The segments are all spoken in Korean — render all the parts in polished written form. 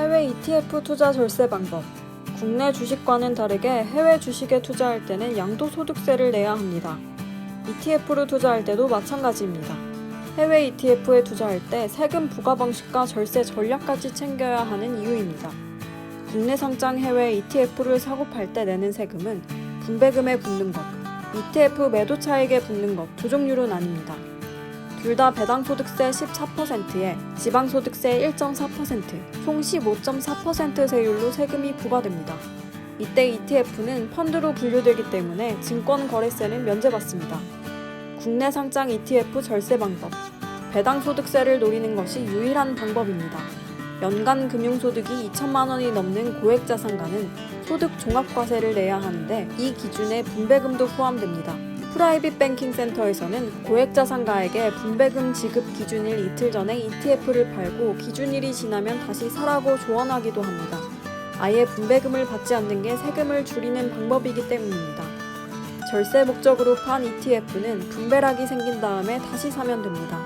해외 ETF 투자 절세 방법. 국내 주식과는 다르게 해외 주식에 투자할 때는 양도소득세를 내야 합니다. ETF로 투자할 때도 마찬가지입니다. 해외 ETF에 투자할 때 세금 부과 방식과 절세 전략까지 챙겨야 하는 이유입니다. 국내 상장 해외 ETF를 사고 팔 때 내는 세금은 분배금에 붙는 것, ETF 매도 차익에 붙는 것 두 종류로 나뉩니다. 둘 다 배당 소득세 14%에 지방소득세 1.4%, 총 15.4% 세율로 세금이 부과됩니다. 이때 ETF는 펀드로 분류되기 때문에 증권거래세는 면제받습니다. 국내 상장 ETF 절세 방법. 배당 소득세를 노리는 것이 유일한 방법입니다. 연간 금융소득이 2천만 원이 넘는 고액자산가는 소득 종합과세를 내야 하는데 이 기준에 분배금도 포함됩니다. 프라이빗 뱅킹 센터에서는 고액자산가에게 분배금 지급 기준일 이틀 전에 ETF를 팔고 기준일이 지나면 다시 사라고 조언하기도 합니다. 아예 분배금을 받지 않는 게 세금을 줄이는 방법이기 때문입니다. 절세 목적으로 판 ETF는 분배락이 생긴 다음에 다시 사면 됩니다.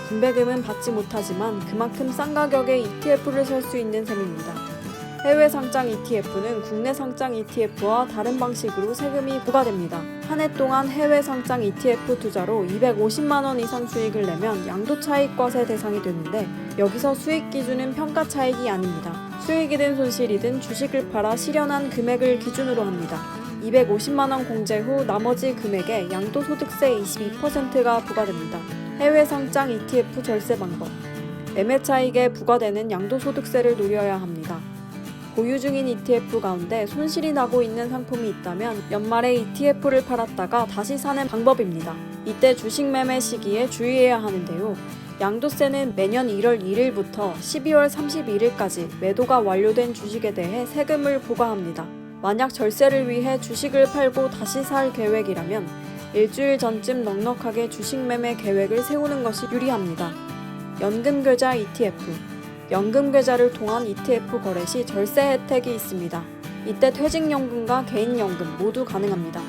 분배금은 받지 못하지만 그만큼 싼 가격에 ETF를 살 수 있는 셈입니다. 해외 상장 ETF는 국내 상장 ETF와 다른 방식으로 세금이 부과됩니다. 한 해 동안 해외 상장 ETF 투자로 250만 원 이상 수익을 내면 양도차익과세 대상이 되는데 여기서 수익 기준은 평가차익이 아닙니다. 수익이든 손실이든 주식을 팔아 실현한 금액을 기준으로 합니다. 250만 원 공제 후 나머지 금액에 양도소득세 22%가 부과됩니다. 해외 상장 ETF 절세 방법. 매매 차익에 부과되는 양도소득세를 노려야 합니다. 보유 중인 ETF 가운데 손실이 나고 있는 상품이 있다면 연말에 ETF를 팔았다가 다시 사는 방법입니다. 이때 주식 매매 시기에 주의해야 하는데요. 양도세는 매년 1월 1일부터 12월 31일까지 매도가 완료된 주식에 대해 세금을 부과합니다. 만약 절세를 위해 주식을 팔고 다시 살 계획이라면 일주일 전쯤 넉넉하게 주식 매매 계획을 세우는 것이 유리합니다. 연금계좌 ETF. 연금계좌를 통한 ETF 거래 시 절세 혜택이 있습니다. 이때 퇴직연금과 개인연금 모두 가능합니다.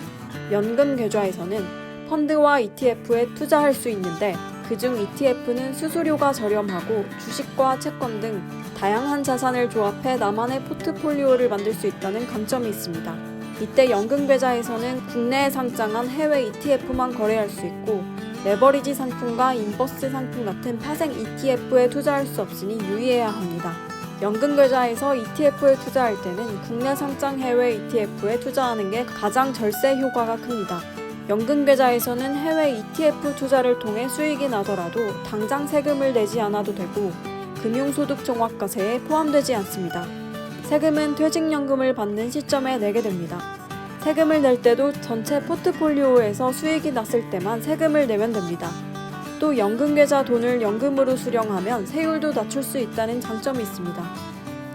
연금계좌에서는 펀드와 ETF에 투자할 수 있는데 그중 ETF는 수수료가 저렴하고 주식과 채권 등 다양한 자산을 조합해 나만의 포트폴리오를 만들 수 있다는 강점이 있습니다. 이때 연금계좌에서는 국내에 상장한 해외 ETF만 거래할 수 있고 레버리지 상품과 인버스 상품 같은 파생 ETF에 투자할 수 없으니 유의해야 합니다. 연금계좌에서 ETF에 투자할 때는 국내 상장 해외 ETF에 투자하는 게 가장 절세 효과가 큽니다. 연금계좌에서는 해외 ETF 투자를 통해 수익이 나더라도 당장 세금을 내지 않아도 되고 금융소득종합과세에 포함되지 않습니다. 세금은 퇴직연금을 받는 시점에 내게 됩니다. 세금을 낼 때도 전체 포트폴리오에서 수익이 났을 때만 세금을 내면 됩니다. 또 연금계좌 돈을 연금으로 수령하면 세율도 낮출 수 있다는 장점이 있습니다.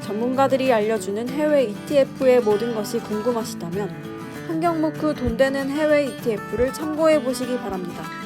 전문가들이 알려주는 해외 ETF의 모든 것이 궁금하시다면 한경무크 돈 되는 해외 ETF를 참고해 보시기 바랍니다.